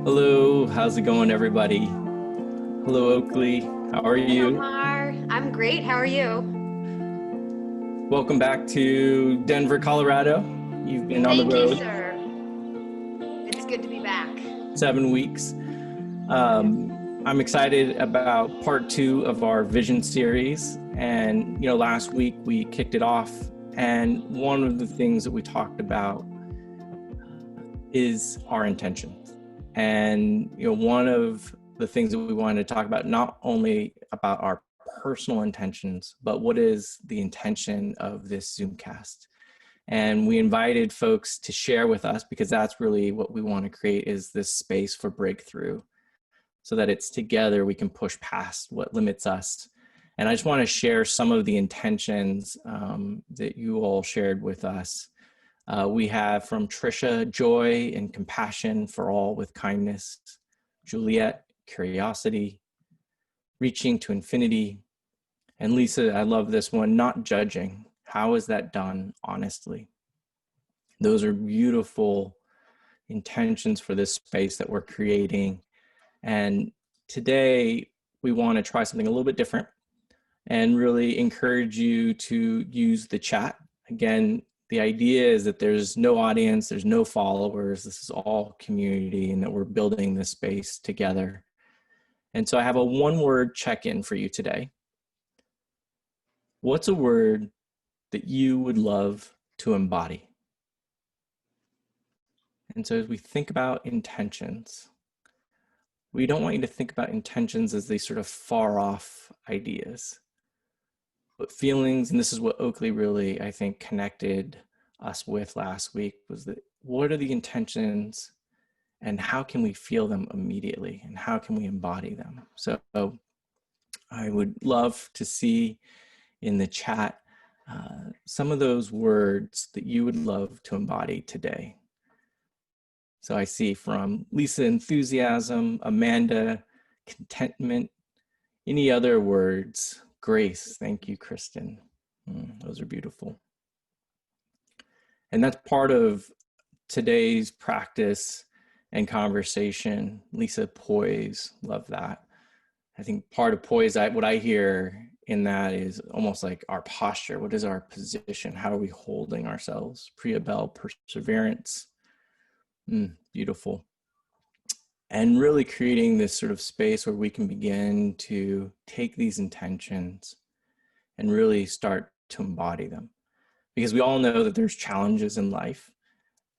Hello, how's it going, everybody? Hello, Oakley. How are Hey you? Omar, I'm great. How are you? Welcome back to Denver, Colorado. You've been on the Thank you, road sir. It's good to be back. 7 weeks. I'm excited about part two of our vision series. And, last week we kicked it off. And one of the things that we talked about is our intentions. And, one of the things that we wanted to talk about, not only about our personal intentions, but what is the intention of this Zoomcast. And we invited folks to share with us, because that's really what we want to create, is this space for breakthrough, so that it's together we can push past what limits us. And I just want to share some of the intentions that you all shared with us. We have from Trisha, joy and compassion for all with kindness. Juliet, curiosity, reaching to infinity. And Lisa, I love this one, not judging. How is that done honestly? Those are beautiful intentions for this space that we're creating. And today we want to try something a little bit different and really encourage you to use the chat. Again, the idea is that there's no audience, there's no followers. This is all community, and that we're building this space together. And so I have a one-word check-in for you today. What's a word that you would love to embody? And so as we think about intentions, we don't want you to think about intentions as these sort of far off ideas, but feelings. And this is what Oakley really, I think, connected us with last week, was that what are the intentions and how can we feel them immediately, and how can we embody them? So I would love to see in the chat some of those words that you would love to embody today. So I see from Lisa, enthusiasm; Amanda, contentment; any other words? Grace, thank you, Kristen. Those are beautiful. And that's part of today's practice and conversation. Lisa, poise, love that. I think part of poise, what I hear in that is almost like our posture. What is our position? How are we holding ourselves? Priya Bell, perseverance. Beautiful. And really creating this sort of space where we can begin to take these intentions and really start to embody them. Because we all know that there's challenges in life.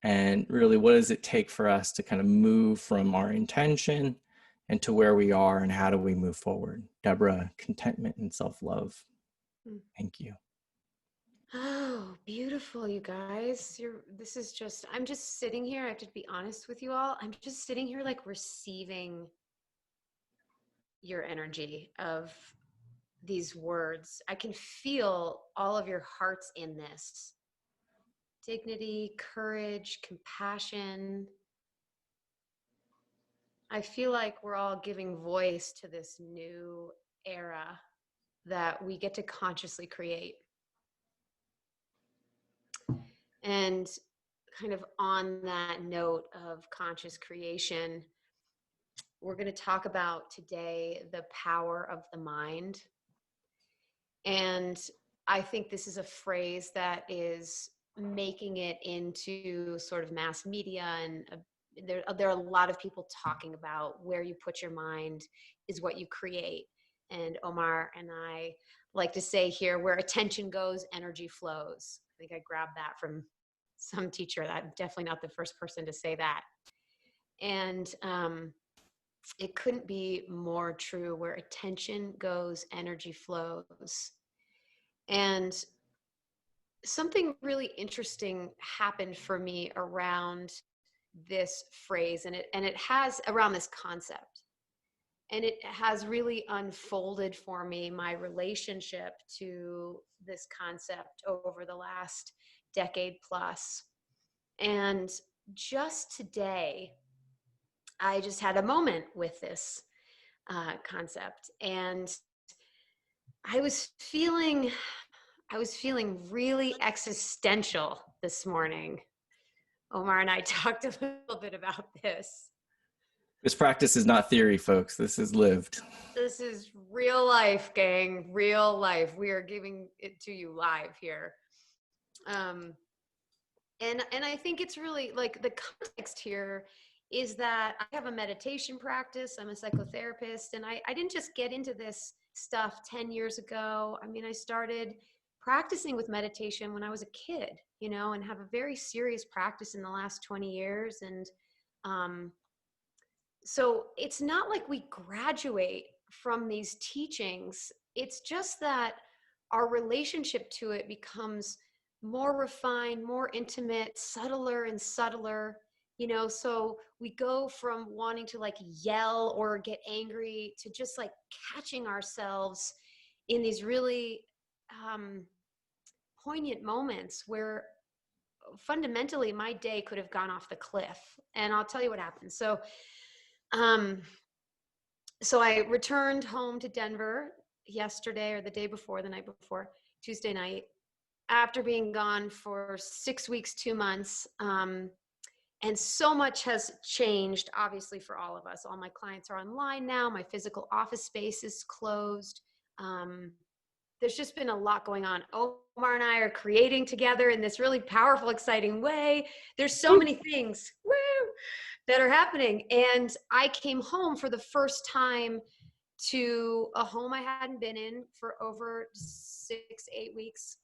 And really, what does it take for us to kind of move from our intention and to where we are, and how do we move forward? Deborah, contentment and self-love. Thank you. Oh, beautiful, you guys. I'm just sitting here. I have to be honest with you all. I'm just sitting here like receiving your energy of these words. I can feel all of your hearts in this. Dignity, courage, compassion. I feel like we're all giving voice to this new era that we get to consciously create. And kind of on that note of conscious creation, we're going to talk about today the power of the mind. And I think this is a phrase that is making it into sort of mass media, and there are a lot of people talking about where you put your mind is what you create. And Omar and I like to say here, where attention goes, energy flows. I think I grabbed that from some teacher. I'm definitely not the first person to say that. And it couldn't be more true. Where attention goes, energy flows. And something really interesting happened for me around this phrase, and it has around this concept. And it has really unfolded for me my relationship to this concept over the last decade plus. And just today, I just had a moment with this concept, and I was feeling really existential this morning. Omar and I talked a little bit about this. This practice is not theory, folks. This is lived. This is real life, gang. Real life. We are giving it to you live here. Um, and I think it's really like the context here is that I have a meditation practice. I'm a psychotherapist, and I didn't just get into this stuff 10 years ago. I mean, I started practicing with meditation when I was a kid, and have a very serious practice in the last 20 years. And um, so it's not like we graduate from these teachings. It's just that our relationship to it becomes more refined, more intimate, subtler and subtler. So we go from wanting to like yell or get angry to just like catching ourselves in these really um, poignant moments where fundamentally my day could have gone off the cliff. And I'll tell you what happened. Um, so I returned home to Denver yesterday, or the day before, the night before, Tuesday night, after being gone for 6 weeks, 2 months. And so much has changed, obviously, for all of us. All my clients are online now. My physical office space is closed. There's just been a lot going on. Omar and I are creating together in this really powerful, exciting way. There's so many things, woo, that are happening. And I came home for the first time to a home I hadn't been in for over 6, 8 weeks.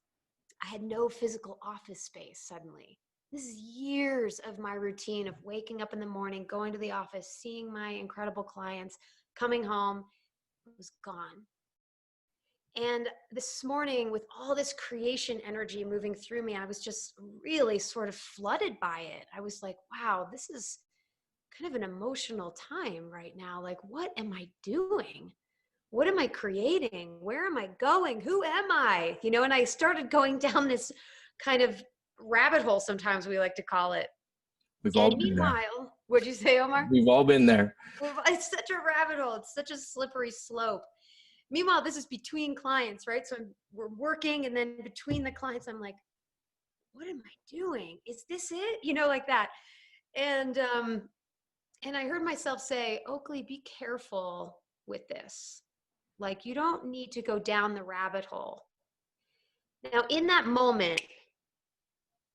I had no physical office space suddenly. This is years of my routine of waking up in the morning, going to the office, seeing my incredible clients, coming home. It was gone. And this morning, with all this creation energy moving through me, I was just really sort of flooded by it. I was like, wow, this is kind of an emotional time right now. Like, what am I doing? What am I creating? Where am I going? Who am I? And I started going down this kind of rabbit hole, sometimes we like to call it. We've all And been there. meanwhile, what'd you say, Omar? We've all been there. It's such a rabbit hole. It's such a slippery slope. Meanwhile, this is between clients, right? So we're working, and then between the clients, I'm like, what am I doing? Is this it? Like that. And I heard myself say, Oakley, be careful with this. Like, you don't need to go down the rabbit hole. Now, in that moment,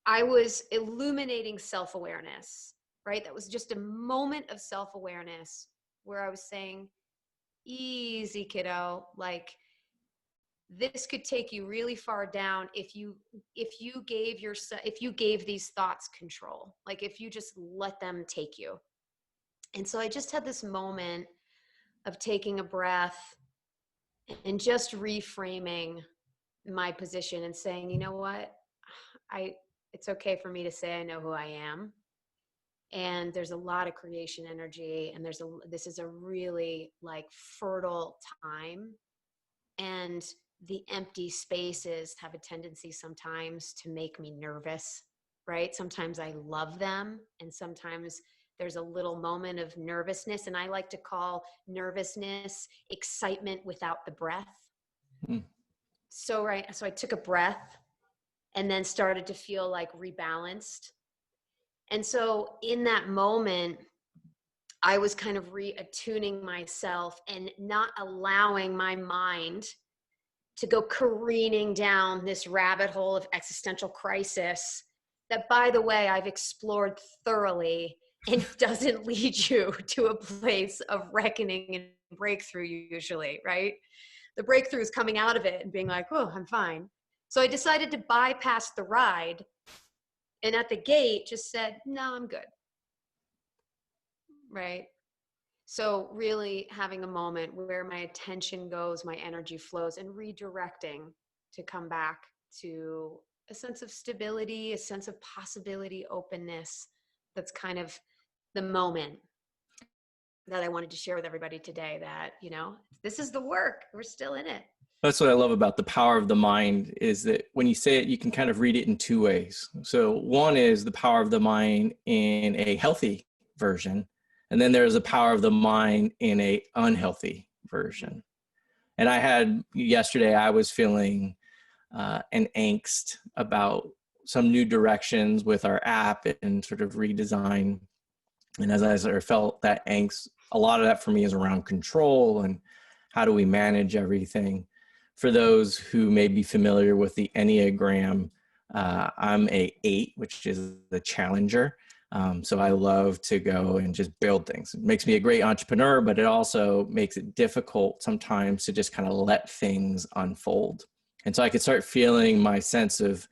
I was illuminating self-awareness, right? That was just a moment of self-awareness where I was saying, easy, kiddo. Like, this could take you really far down if you gave these thoughts control, like if you just let them take you. And so I just had this moment of taking a breath and just reframing my position and saying, you know what, it's okay for me to say I know who I am. And there's a lot of creation energy, and this is a really like fertile time. And the empty spaces have a tendency sometimes to make me nervous, right? Sometimes I love them, and sometimes there's a little moment of nervousness, and I like to call nervousness excitement without the breath. Mm. So I took a breath and then started to feel like rebalanced. And so in that moment, I was kind of reattuning myself and not allowing my mind to go careening down this rabbit hole of existential crisis that, by the way, I've explored thoroughly and doesn't lead you to a place of reckoning and breakthrough usually, right? The breakthrough is coming out of it and being like, oh, I'm fine. So I decided to bypass the ride, and at the gate just said, no, I'm good, right? So really having a moment where my attention goes, my energy flows, and redirecting to come back to a sense of stability, a sense of possibility, openness. That's kind of the moment that I wanted to share with everybody today, that, this is the work. We're still in it. That's what I love about the power of the mind, is that when you say it, you can kind of read it in two ways. So one is the power of the mind in a healthy version, and then there's the power of the mind in a unhealthy version. And yesterday, I was feeling an angst about some new directions with our app and sort of redesign. And as I sort of felt that angst, a lot of that for me is around control and how do we manage everything. For those who may be familiar with the Enneagram, I'm a 8, which is the challenger. So I love to go and just build things. It makes me a great entrepreneur, but it also makes it difficult sometimes to just kind of let things unfold. And so I could start feeling my sense of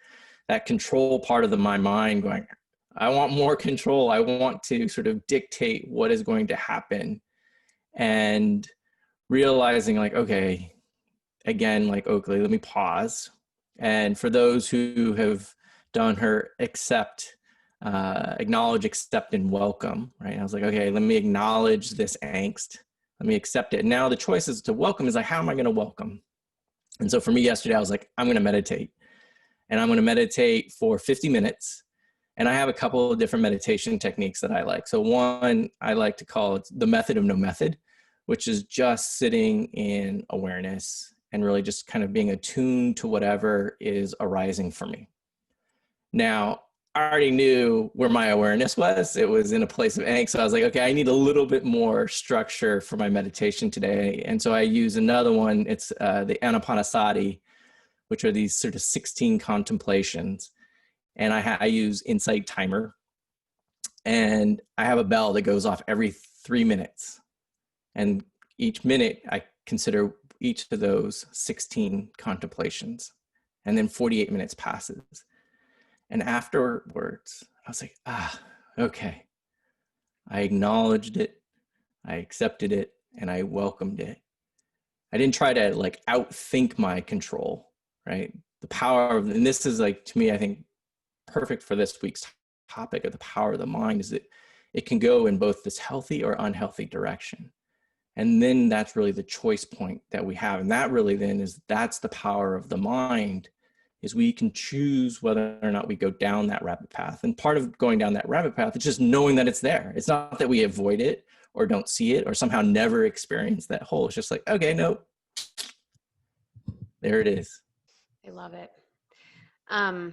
that control part of my mind going, I want more control. I want to sort of dictate what is going to happen, and realizing like, okay, again, like Oakley, let me pause. And for those who have done her acknowledge, accept, and welcome, right? I was like, okay, let me acknowledge this angst. Let me accept it. Now the choice is to welcome is like, how am I going to welcome? And so for me yesterday, I was like, I'm going to meditate, and I'm going to meditate for 50 minutes. And I have a couple of different meditation techniques that I like. So one, I like to call it the method of no method, which is just sitting in awareness and really just kind of being attuned to whatever is arising for me. Now, I already knew where my awareness was. It was in a place of angst. So I was like, okay, I need a little bit more structure for my meditation today. And so I use another one. It's the Anapanasati, which are these sort of 16 contemplations. And I use Insight Timer. And I have a bell that goes off every 3 minutes. And each minute, I consider each of those 16 contemplations. And then 48 minutes passes. And afterwards, I was like, okay. I acknowledged it, I accepted it, and I welcomed it. I didn't try to like outthink my control, right? The power of, and this is like, to me, I think perfect for this week's topic of the power of the mind, is that it can go in both this healthy or unhealthy direction. And then that's really the choice point that we have. And that really then that's the power of the mind, is we can choose whether or not we go down that rabbit path. And part of going down that rabbit path is just knowing that it's there. It's not that we avoid it or don't see it or somehow never experience that hole. It's just like, okay, no, there it is. I love it. I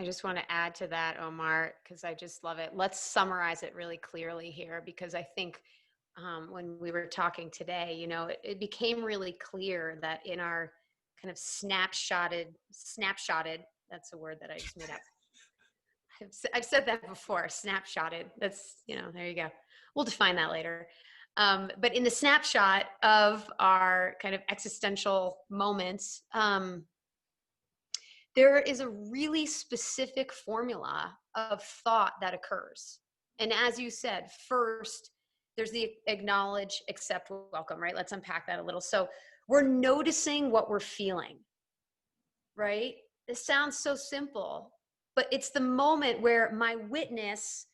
just want to add to that, Omar, because I just love it. Let's summarize it really clearly here, because I think when we were talking today, it became really clear that in our kind of snapshotted, that's a word that I just made up. I've said that before, snapshotted. That's, there you go. We'll define that later. But in the snapshot of our kind of existential moments, there is a really specific formula of thought that occurs. And as you said, first, there's the acknowledge, accept, welcome, right? Let's unpack that a little. So we're noticing what we're feeling, right? This sounds so simple, but it's the moment where my witness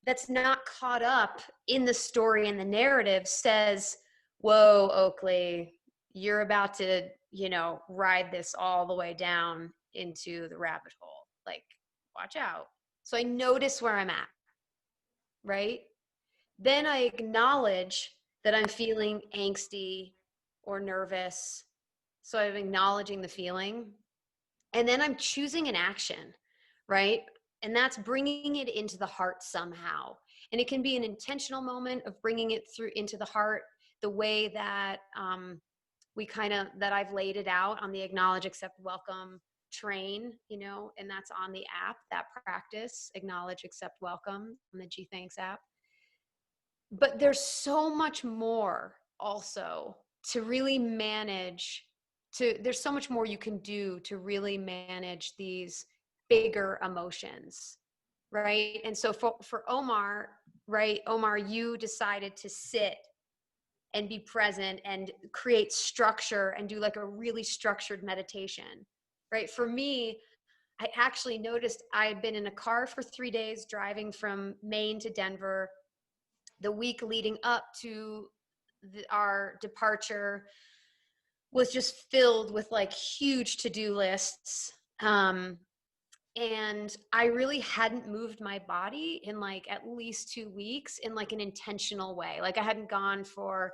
that's not caught up in the story and the narrative says, whoa, Oakley, you're about to, ride this all the way down into the rabbit hole. Like, watch out. So I notice where I'm at, right? Then I acknowledge that I'm feeling angsty or nervous. So I'm acknowledging the feeling. And then I'm choosing an action, right? And that's bringing it into the heart somehow. And it can be an intentional moment of bringing it through into the heart, the way that that I've laid it out on the acknowledge, accept, welcome train, and that's on the app, that practice, acknowledge, accept, welcome, on the gthx app. But there's so much more also to really manage. There's so much more you can do to really manage these bigger emotions, right? And so for Omar, right, Omar, you decided to sit and be present and create structure and do like a really structured meditation, right? For me, I actually noticed I had been in a car for 3 days driving from Maine to Denver. The week leading up to our departure was just filled with like huge to-do lists. And I really hadn't moved my body in like at least 2 weeks in like an intentional way. Like I hadn't gone for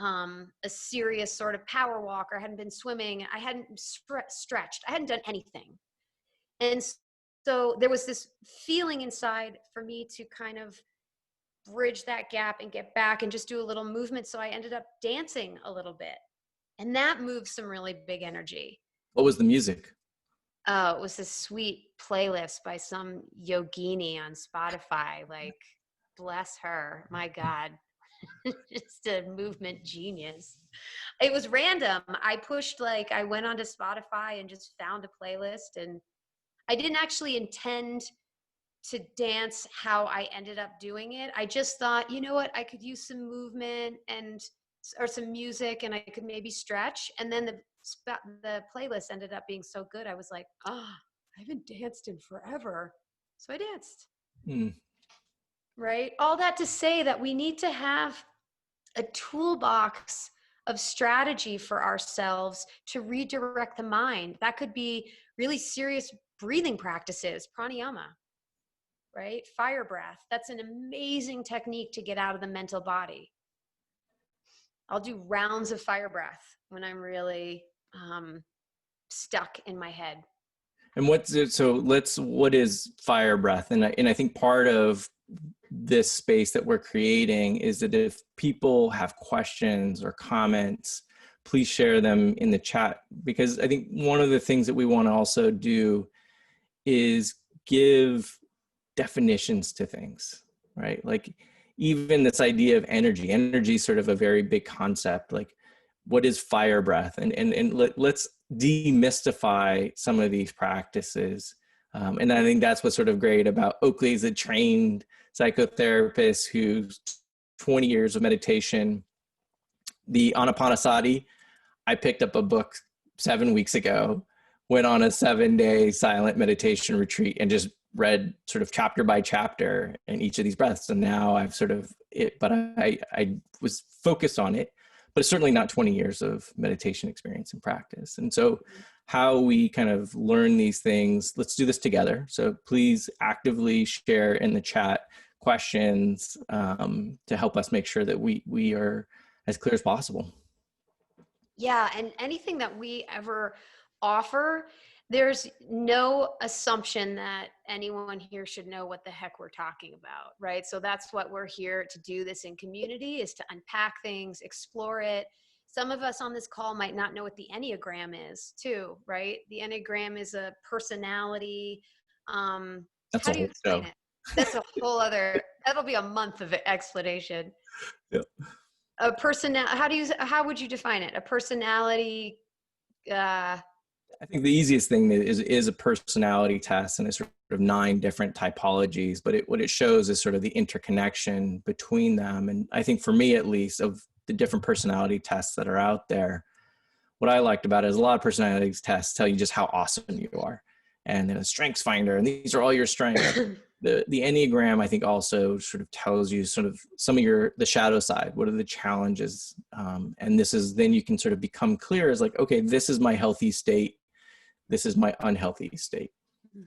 a serious sort of power walk, or I hadn't been swimming. I hadn't stretched. I hadn't done anything. And So there was this feeling inside for me to kind of bridge that gap and get back and just do a little movement. So I ended up dancing a little bit. And that moved some really big energy. What was the music? It was this sweet playlist by some yogini on Spotify. Like, bless her. My God. Just a movement genius. It was random. I went onto Spotify and just found a playlist, and I didn't actually intend to dance how I ended up doing it. I just thought, you know what, I could use some movement and or some music, and I could maybe stretch. And then the playlist ended up being so good. I was like, I haven't danced in forever, so I danced. Hmm. Right? All that to say that we need to have a toolbox of strategy for ourselves to redirect the mind. That could be really serious breathing practices, pranayama, right? Fire breath. That's an amazing technique to get out of the mental body. I'll do rounds of fire breath when I'm really stuck in my head. And what's it? So what is fire breath? And I think part of this space that we're creating is that if people have questions or comments, please share them in the chat, because I think one of the things that we want to also do is give definitions to things, right? Like even this idea of energy is sort of a very big concept. Like what is fire breath? Let's demystify some of these practices. And I think that's what's sort of great about Oakley is a trained psychotherapist who's 20 years of meditation. The Anapanasati, I picked up a book 7 weeks ago, went on a 7-day silent meditation retreat and just read sort of chapter by chapter in each of these breaths. And now I've sort of but I was focused on it, but it's certainly not 20 years of meditation experience and practice. And so how we kind of learn these things, let's do this together. So please actively share in the chat questions to help us make sure that we are as clear as possible. Yeah, and anything that we ever offer, there's no assumption that anyone here should know what the heck we're talking about, right? So that's what we're here to do this in community, is to unpack things, explore it. Some of us on this call might not know what the Enneagram is too, right? The Enneagram is a personality. That's How a do you whole explain show. it? That's a whole other, that'll be a month of explanation. Yeah. A how would you define it? A personality, I think the easiest thing is a personality test, and it's sort of 9 different typologies, but what it shows is sort of the interconnection between them. And I think for me, at least, of the different personality tests that are out there, what I liked about it is a lot of personality tests tell you just how awesome you are. And then a strengths finder, and these are all your strengths. The Enneagram, I think, also sort of tells you sort of some of the shadow side. What are the challenges? And this is, then you can sort of become clear as like, okay, this is my healthy state. This is my unhealthy state.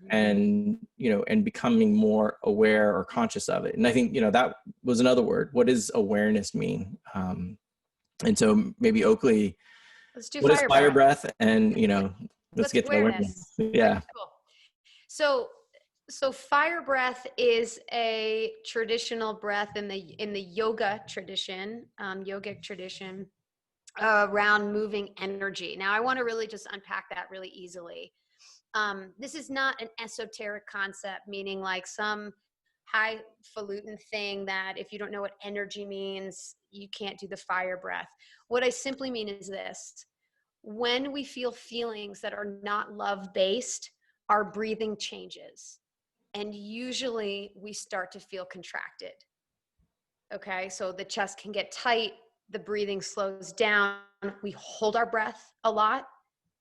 And, and becoming more aware or conscious of it. And I think, that was another word. What does awareness mean? And so maybe Oakley, let's do what is fire fire breath. breath? And, let's Let's get to awareness. Right, Yeah. cool. So fire breath is a traditional breath in the yoga tradition, yogic tradition, around moving energy. Now, I want to really just unpack that really easily. This is not an esoteric concept, meaning like some highfalutin thing that if you don't know what energy means, you can't do the fire breath. What I simply mean is this: when we feel feelings that are not love-based, our breathing changes. And usually we start to feel contracted. Okay, so the chest can get tight, the breathing slows down, we hold our breath a lot.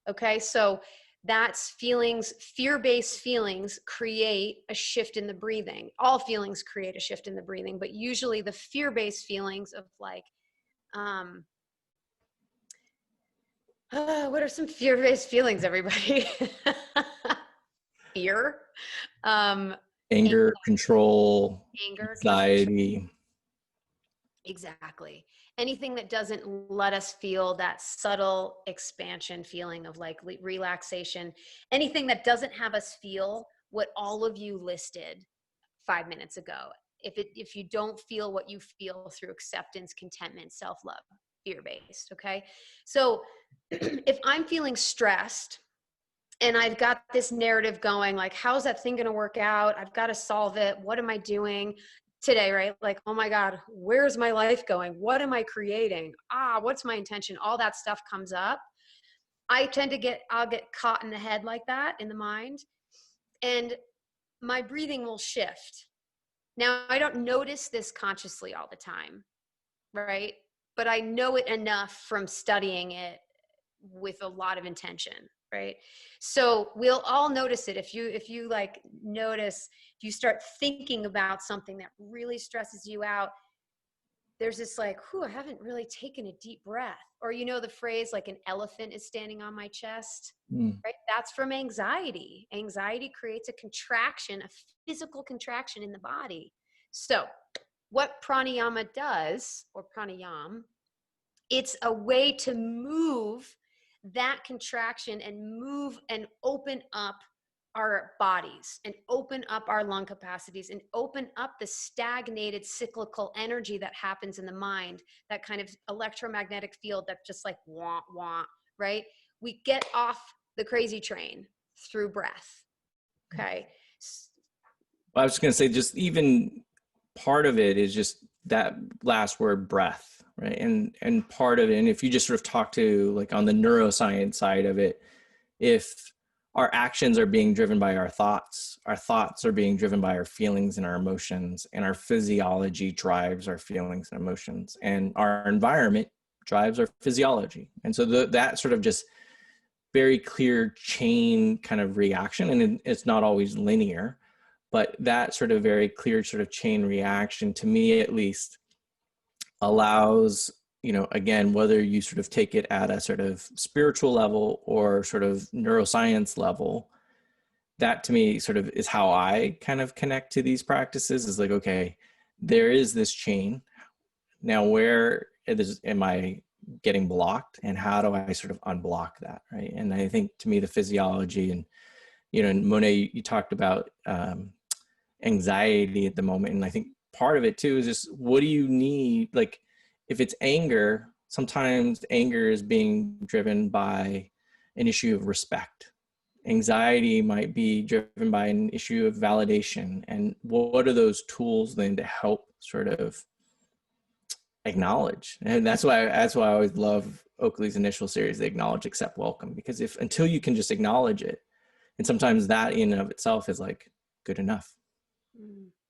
Okay, so that's feelings, fear-based feelings create a shift in the breathing. All feelings create a shift in the breathing, but usually the fear-based feelings of like, what are some fear-based feelings, everybody? Fear, Anger, control, anger, anxiety. exactly. Anything that doesn't let us feel that subtle expansion feeling of like relaxation, anything that doesn't have us feel what all of you listed 5 minutes ago. If you don't feel what you feel through acceptance, contentment, self-love, fear-based, okay? So if I'm feeling stressed and I've got this narrative going, like, how's that thing going to work out? I've got to solve it. What am I doing today, right? Like, oh my God, where's my life going? What am I creating? What's my intention? All that stuff comes up. I'll get caught in the head like that, in the mind, and my breathing will shift. Now, I don't notice this consciously all the time, right? But I know it enough from studying it with a lot of intention, right? So we'll all notice it. If you like notice, if you start thinking about something that really stresses you out, there's this like, I haven't really taken a deep breath. Or the phrase like an elephant is standing on my chest, Mm. right? That's from anxiety. Anxiety creates a contraction, a physical contraction in the body. So what pranayama does, or pranayam, it's a way to move that contraction and move and open up our bodies and open up our lung capacities and open up the stagnated cyclical energy that happens in the mind, that kind of electromagnetic field that just like wah, wah, right? We get off the crazy train through breath. Okay. I was going to say, just even part of it is just that last word, breath, right? And part of it, and if you just sort of talk to like on the neuroscience side of it, if our actions are being driven by our thoughts are being driven by our feelings and our emotions, and our physiology drives our feelings and emotions, and our environment drives our physiology. And so that sort of just very clear chain kind of reaction, and it's not always linear, but that sort of very clear sort of chain reaction, to me at least, allows, again, whether you sort of take it at a sort of spiritual level or sort of neuroscience level, that to me sort of is how I kind of connect to these practices, is like, okay, there is this chain. Now, where am I getting blocked, and how do I sort of unblock that, right? And I think, to me, the physiology, and and Monet, you talked about anxiety at the moment, and I think part of it too is just, what do you need? Like, if it's anger, sometimes anger is being driven by an issue of respect. Anxiety might be driven by an issue of validation. And what are those tools then to help sort of acknowledge? And that's why I always love Oakley's initial series, the Acknowledge, Accept, Welcome, because until you can just acknowledge it, and sometimes that in and of itself is like good enough.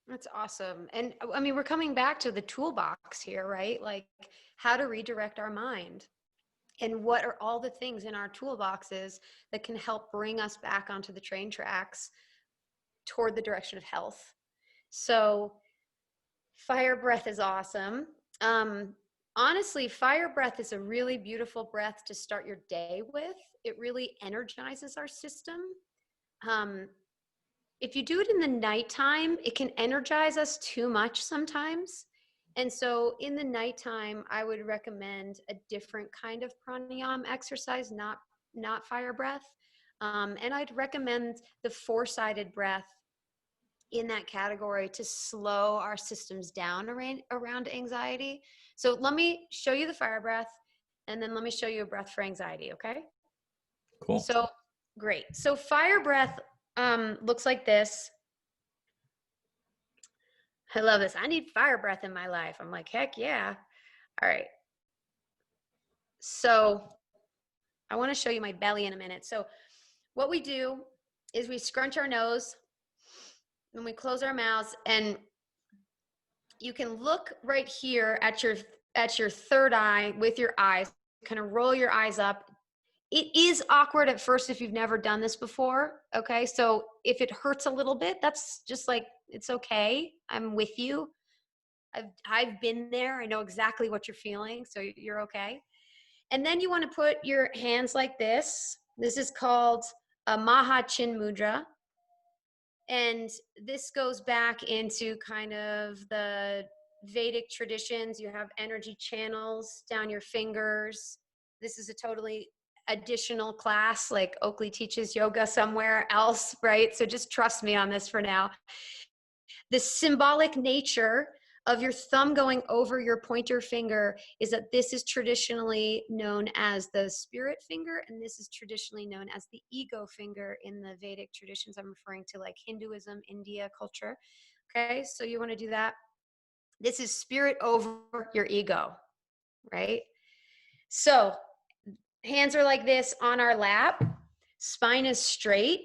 That's awesome. And I mean, we're coming back to the toolbox here, right? Like how to redirect our mind, and what are all the things in our toolboxes that can help bring us back onto the train tracks toward the direction of health. So fire breath is awesome. Honestly, fire breath is a really beautiful breath to start your day with. It really energizes our system. If you do it in the nighttime, it can energize us too much sometimes. And so in the nighttime, I would recommend a different kind of pranayama exercise, not fire breath. And I'd recommend the four-sided breath in that category to slow our systems down around anxiety. So let me show you the fire breath, and then let me show you a breath for anxiety, okay? Cool. So great. So fire breath looks like this. I love this. I need fire breath in my life. I'm like, heck yeah. All right. So I want to show you my belly in a minute. So what we do is we scrunch our nose and we close our mouths, and you can look right here at your third eye with your eyes, kind of roll your eyes up. It is awkward at first if you've never done this before. Okay. So if it hurts a little bit, that's just like, it's okay. I'm with you. I've been there. I know exactly what you're feeling. So you're okay. And then you want to put your hands like this. This is called a Maha Chin Mudra. And this goes back into kind of the Vedic traditions. You have energy channels down your fingers. This is a totally additional class, like Oakley teaches yoga somewhere else, right? So just trust me on this for now. The symbolic nature of your thumb going over your pointer finger is that this is traditionally known as the spirit finger, and this is traditionally known as the ego finger in the Vedic traditions. I'm referring to like Hinduism, India culture. Okay, so you want to do that. This is spirit over your ego, right? So hands are like this on our lap, spine is straight.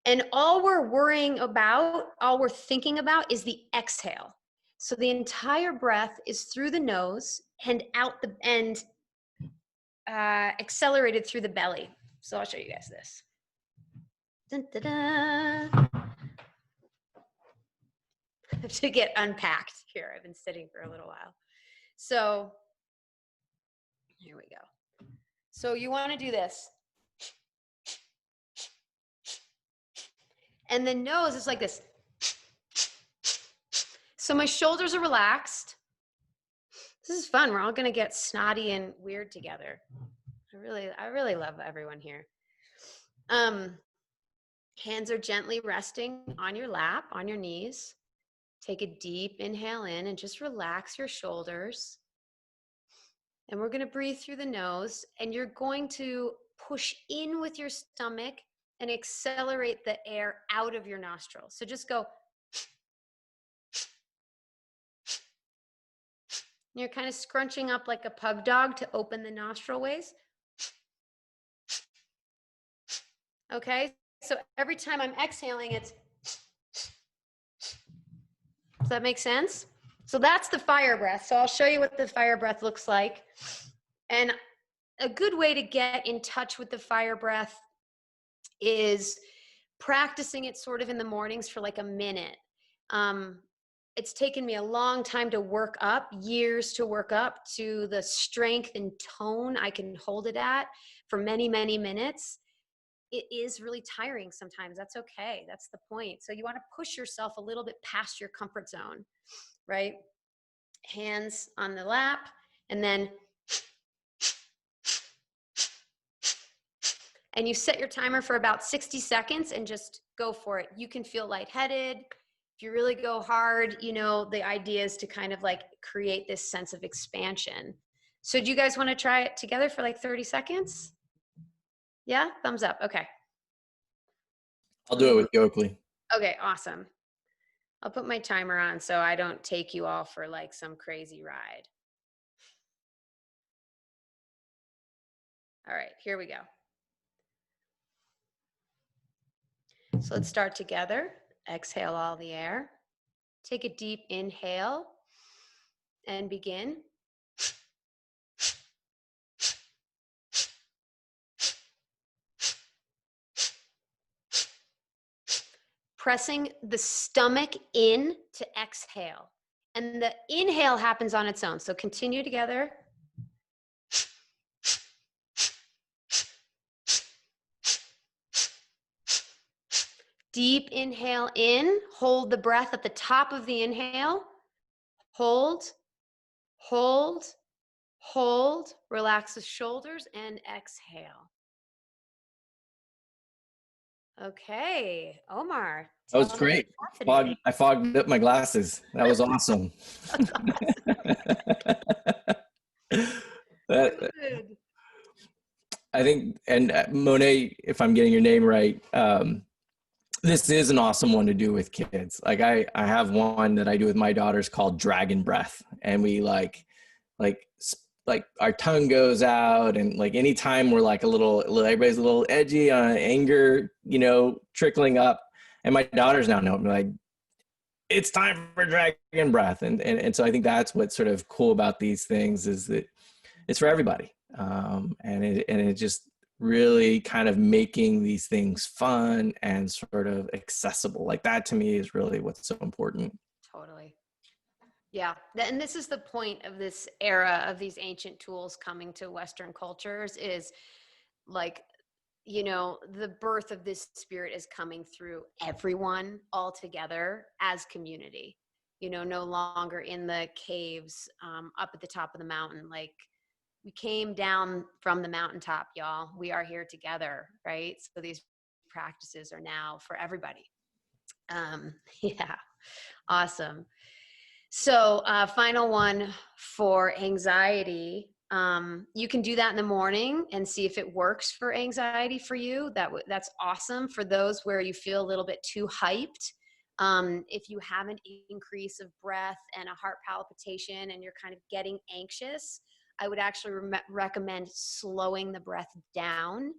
And all we're worrying about, all we're thinking about is the exhale. So the entire breath is through the nose and out the end, accelerated through the belly. So I'll show you guys this. Dun, dun, dun. To get unpacked here. I've been sitting for a little while. So here we go. So you want to do this. And the nose is like this. So my shoulders are relaxed. This is fun. We're all going to get snotty and weird together. I really love everyone here. Hands are gently resting on your lap, on your knees. Take a deep inhale in and just relax your shoulders. And we're going to breathe through the nose, and you're going to push in with your stomach and accelerate the air out of your nostrils. So just go. You're kind of scrunching up like a pug dog to open the nostril ways. Okay, so every time I'm exhaling, it's. Does that make sense? So that's the fire breath. So I'll show you what the fire breath looks like. And a good way to get in touch with the fire breath is practicing it sort of in the mornings for like a minute. It's taken me a long time to work up, years to work up to the strength and tone I can hold it at for many, many minutes. It is really tiring sometimes. That's okay. That's the point. So you want to push yourself a little bit past your comfort zone, right? Hands on the lap, and then and you set your timer for about 60 seconds and just go for it. You can feel lightheaded. If you really go hard, you know, the idea is to kind of like create this sense of expansion. So do you guys want to try it together for like 30 seconds? Yeah, thumbs up. Okay. I'll do it with you, Oakley. Okay, awesome. I'll put my timer on so I don't take you all for like some crazy ride. All right, here we go. So let's start together. Exhale all the air. Take a deep inhale and begin. Pressing the stomach in to exhale. And the inhale happens on its own. So continue together. Deep inhale in, hold the breath at the top of the inhale. Hold, hold, hold, relax the shoulders and exhale. Okay, Omar. That was great. I fogged up my glasses. That was awesome. Good. I think, and Monet, if I'm getting your name right, this is an awesome one to do with kids. Like I have one that I do with my daughters called Dragon Breath, and we like our tongue goes out, and like anytime we're like everybody's a little edgy on anger, you know, trickling up, and my daughters now know, like, it's time for Dragon Breath, and so I think that's what's sort of cool about these things is that it's for everybody, and it just really kind of making these things fun and sort of accessible. Like that to me is really what's so important. Totally. Yeah. And this is the point of this era of these ancient tools coming to Western cultures is like, you know, the birth of this spirit is coming through everyone all together as community, you know, no longer in the caves up at the top of the mountain, like, we came down from the mountaintop, y'all. We are here together, right? So these practices are now for everybody. Yeah, awesome. So final one for anxiety. You can do that in the morning and see if it works for anxiety for you. That's awesome. For those where you feel a little bit too hyped, if you have an increase of breath and a heart palpitation and you're kind of getting anxious, I would actually recommend slowing the breath down.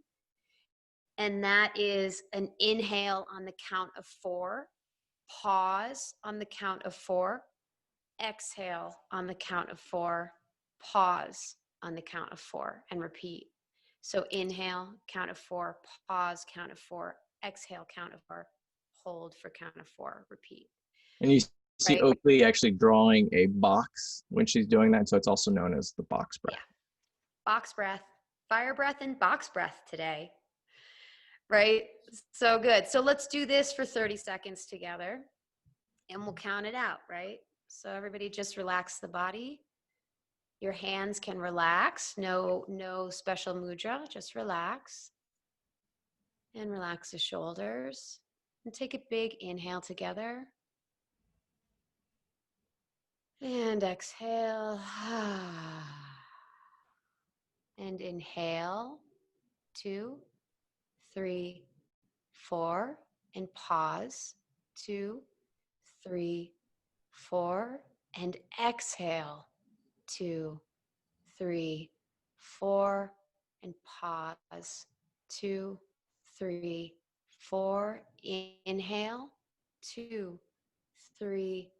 And that is an inhale on the count of 4, pause on the count of 4, exhale on the count of 4, pause on the count of 4, and repeat. So inhale, count of 4, pause, count of 4, exhale, count of 4, hold for count of 4, repeat. And you see Right? Oakley actually drawing a box when she's doing that. So it's also known as the box breath. Yeah. Box breath, fire breath, and box breath today. Right? So good. So let's do this for 30 seconds together and we'll count it out, right? So everybody just relax the body. Your hands can relax. No special mudra, just relax. And relax the shoulders. And take a big inhale together. And exhale. And inhale. 2, 3, 4. And pause. 2, 3, 4. And exhale. 2, 3, 4. And pause. 2, 3, 4. Inhale. 2, 3,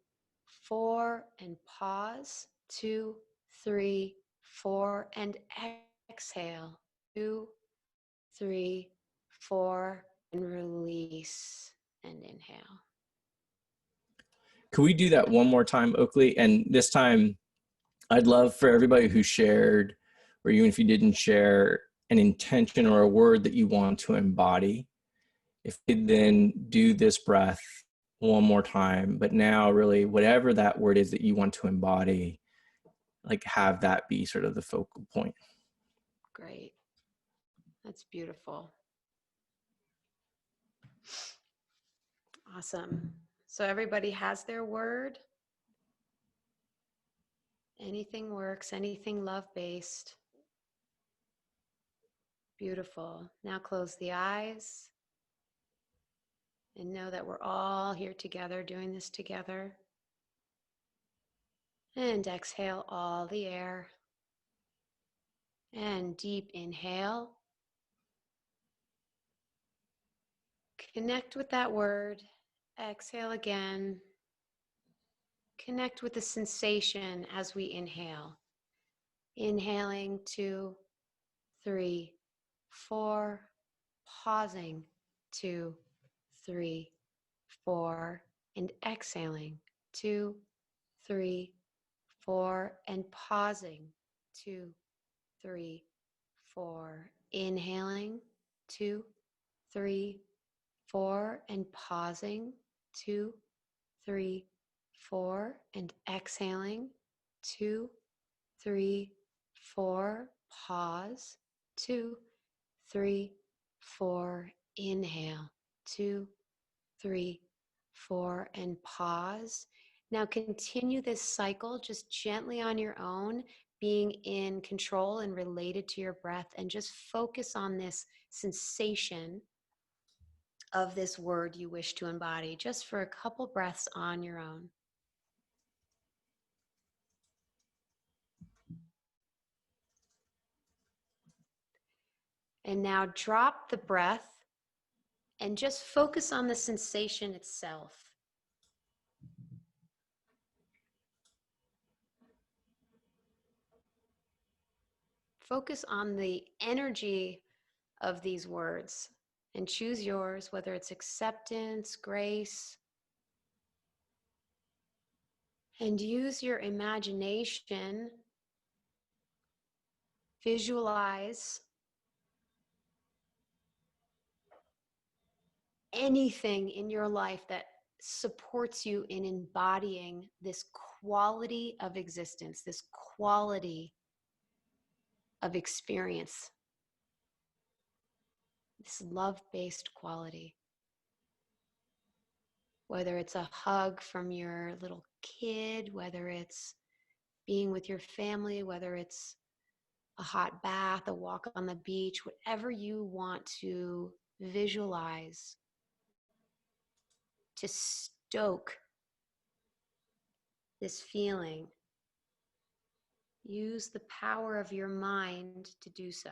4. And pause. 2, 3, 4. And exhale. 2, 3, 4. And release. And inhale. Could we do that one more time, Oakley? And this time, I'd love for everybody who shared, or even if you didn't share, an intention or a word that you want to embody. If you then do this breath one more time, but now really whatever that word is that you want to embody, like have that be sort of the focal point. Great. That's beautiful. Awesome. So everybody has their word. Anything works, anything love-based. Beautiful. Now close the eyes and know that we're all here together doing this together. And exhale all the air. And deep inhale. Connect with that word. Exhale again. Connect with the sensation as we inhale. Inhaling 2, 3, 4. Pausing 2, 3, 4. And exhaling 2, 3, 4. And pausing 2, 3, 4. Inhaling 2, 3, 4. And pausing 2, 3, 4. And exhaling 2, 3, 4. Pause 2, 3, 4. Inhale 2, 3, 4. And pause. Now continue this cycle just gently on your own, being in control and related to your breath, and just focus on this sensation of this word you wish to embody just for a couple breaths on your own. And now drop the breath and just focus on the sensation itself. Focus on the energy of these words and choose yours, whether it's acceptance, grace, and use your imagination. Visualize anything in your life that supports you in embodying this quality of existence, this quality of experience, this love-based quality. Whether it's a hug from your little kid, whether it's being with your family, whether it's a hot bath, a walk on the beach, whatever you want to visualize to stoke this feeling, use the power of your mind to do so.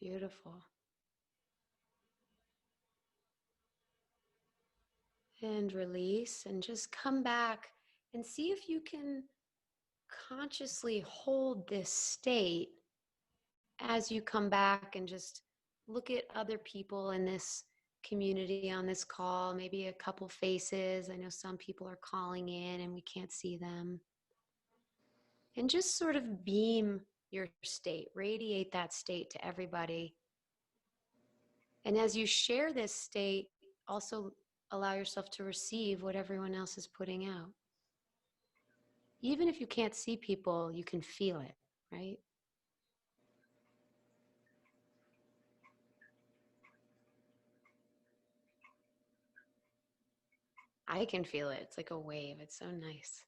Beautiful. And release, and just come back and see if you can consciously hold this state as you come back, and just look at other people in this community on this call, maybe a couple faces. I know some people are calling in and we can't see them. And just sort of beam your state, radiate that state to everybody. And as you share this state, also allow yourself to receive what everyone else is putting out. Even if you can't see people, you can feel it, right? I can feel it. It's like a wave. It's so nice.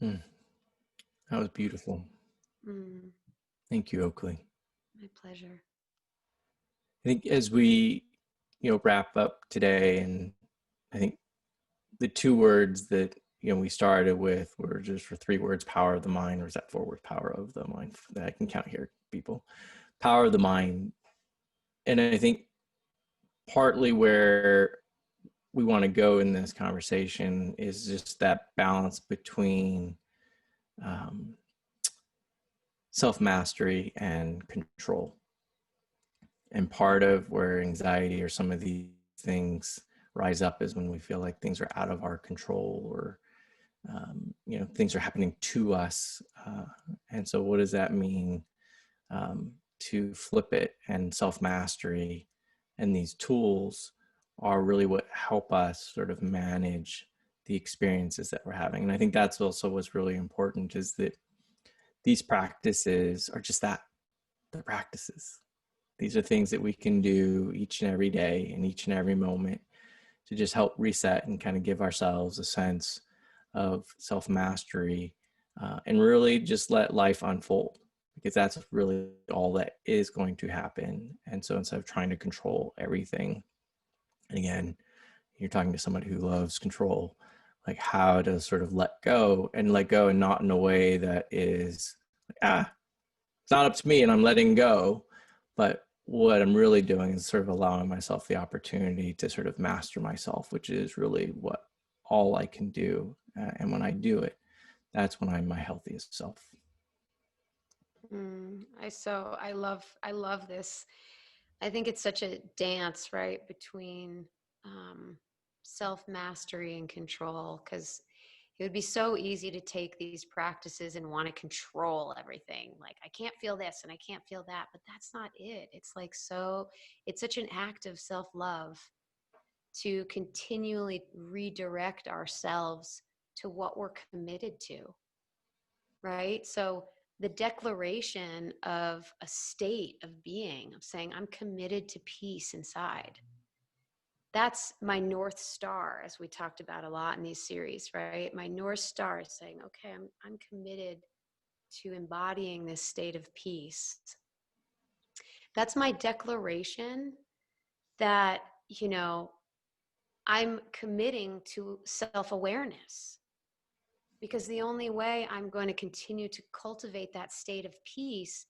Hmm. That was beautiful. Mm, Thank you, Oakley. my pleasure. I think as we, wrap up today, and I think the two words that we started with were just for three words: power of the mind, or is that four words? Power of the mind, that I can count here, people. Power of the mind. And I think partly where we want to go in this conversation is just that balance between self-mastery and control. And part of where anxiety or some of these things rise up is when we feel like things are out of our control, or things are happening to us. And so what does that mean? To flip it, and self-mastery and these tools are really what help us sort of manage the experiences that we're having. And I think that's also what's really important, is that these practices are just that, they're practices. These are things that we can do each and every day and each and every moment to just help reset and kind of give ourselves a sense of self-mastery, and really just let life unfold, because that's really all that is going to happen. And so instead of trying to control everything, and again, you're talking to somebody who loves control, like how to sort of let go, and not in a way that is like, it's not up to me and I'm letting go. But what I'm really doing is sort of allowing myself the opportunity to sort of master myself, which is really what all I can do. And when I do it, that's when I'm my healthiest self. I love this. I think it's such a dance, right, between self mastery and control, because it would be so easy to take these practices and want to control everything. Like, I can't feel this and I can't feel that, but that's not it. It's like, it's such an act of self love to continually redirect ourselves to what we're committed to, right? So the declaration of a state of being, of saying, I'm committed to peace inside. That's my North Star, as we talked about a lot in these series, right? My North Star is saying, okay, I'm committed to embodying this state of peace. That's my declaration that, I'm committing to self-awareness. Because the only way I'm going to continue to cultivate that state of peace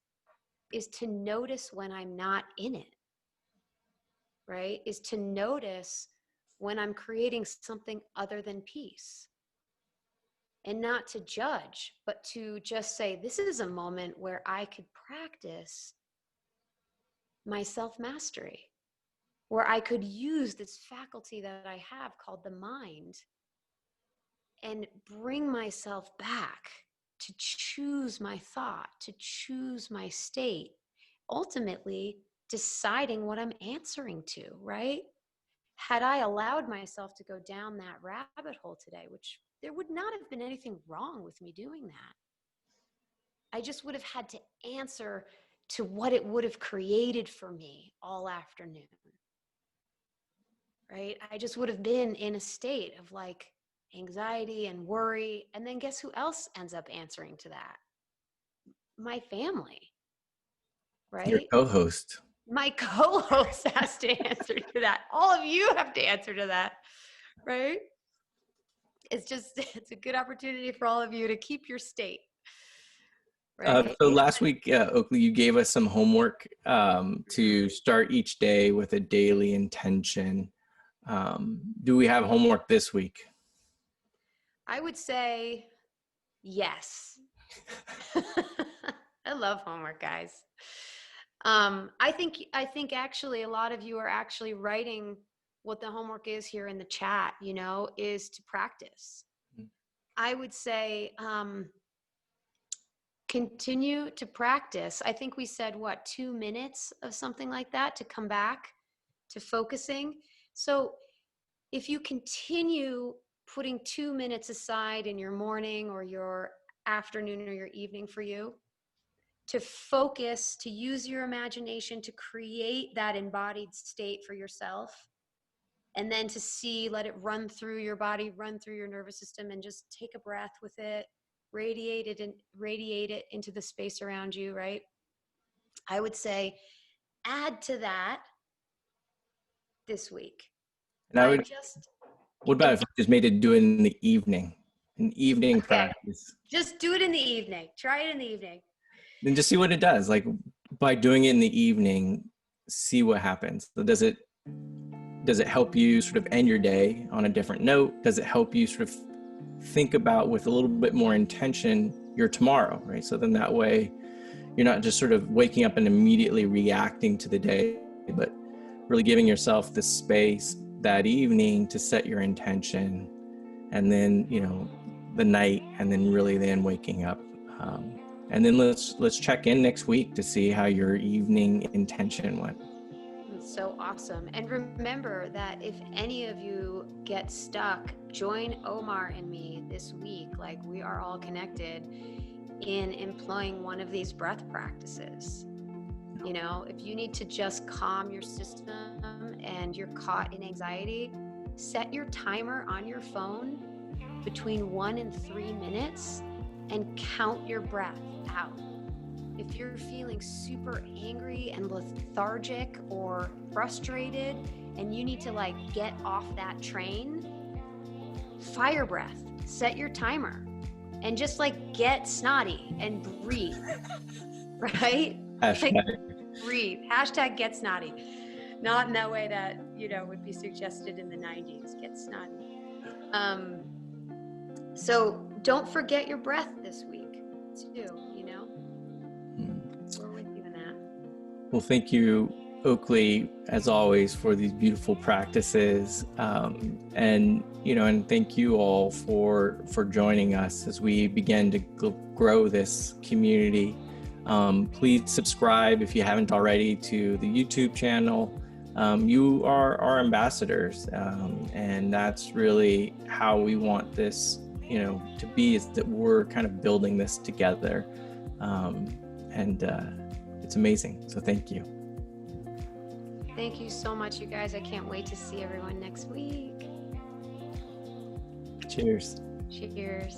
is to notice when I'm not in it, right? Is to notice when I'm creating something other than peace. and not to judge, but to just say, this is a moment where I could practice my self-mastery, where I could use this faculty that I have called the mind and bring myself back to choose my thought, to choose my state, ultimately deciding what I'm answering to, right? Had I allowed myself to go down that rabbit hole today, which there would not have been anything wrong with me doing that, I just would have had to answer to what it would have created for me all afternoon, right? I just would have been in a state of like anxiety and worry. And then guess who else ends up answering to that? My family, Your right? co-host. My co-host has to answer to that. All of you have to answer to that, right? It's a good opportunity for all of you to keep your state, right? So last week, Oakley, you gave us some homework to start each day with a daily intention. Do we have homework this week? I would say yes. I love homework, guys. I think actually a lot of you are actually writing what the homework is here in the chat, is to practice. I would say continue to practice. I think we said, 2 minutes of something like that to come back to focusing. So if you continue putting 2 minutes aside in your morning or your afternoon or your evening for you, to focus, to use your imagination to create that embodied state for yourself, and then to let it run through your body, run through your nervous system, and just take a breath with it, radiate it into the space around you, right? I would say add to that this week And I by would, just, what about if we just made it do it in the evening, an evening okay, practice, just do it in the evening. Try it in the evening. then just see what it does. Like by doing it in the evening, see what happens. So does it help you sort of end your day on a different note? Does it help you sort of think about with a little bit more intention your tomorrow, right? So then that way you're not just sort of waking up and immediately reacting to the day, but really giving yourself the space that evening to set your intention, and then the night, and then really then waking up, and then let's check in next week to see how your evening intention went. It's so awesome. And remember that if any of you get stuck, join Omar and me this week. Like, we are all connected in employing one of these breath practices. If you need to just calm your system and you're caught in anxiety, set your timer on your phone between 1 and 3 minutes and count your breath out. If you're feeling super angry and lethargic or frustrated and you need to get off that train, fire breath, set your timer and just get snotty and breathe, right? Breathe. Hashtag get snotty. Not in that way that, would be suggested in the 90s. Get snotty. So don't forget your breath this week too, We're with you in that. Well, thank you, Oakley, as always, for these beautiful practices, and thank you all for joining us as we begin to grow this community. Please subscribe if you haven't already to the YouTube channel. You are our ambassadors, and that's really how we want this, to be, is that we're kind of building this together, and it's amazing. So thank you. Thank you so much, you guys. I can't wait to see everyone next week. Cheers. Cheers.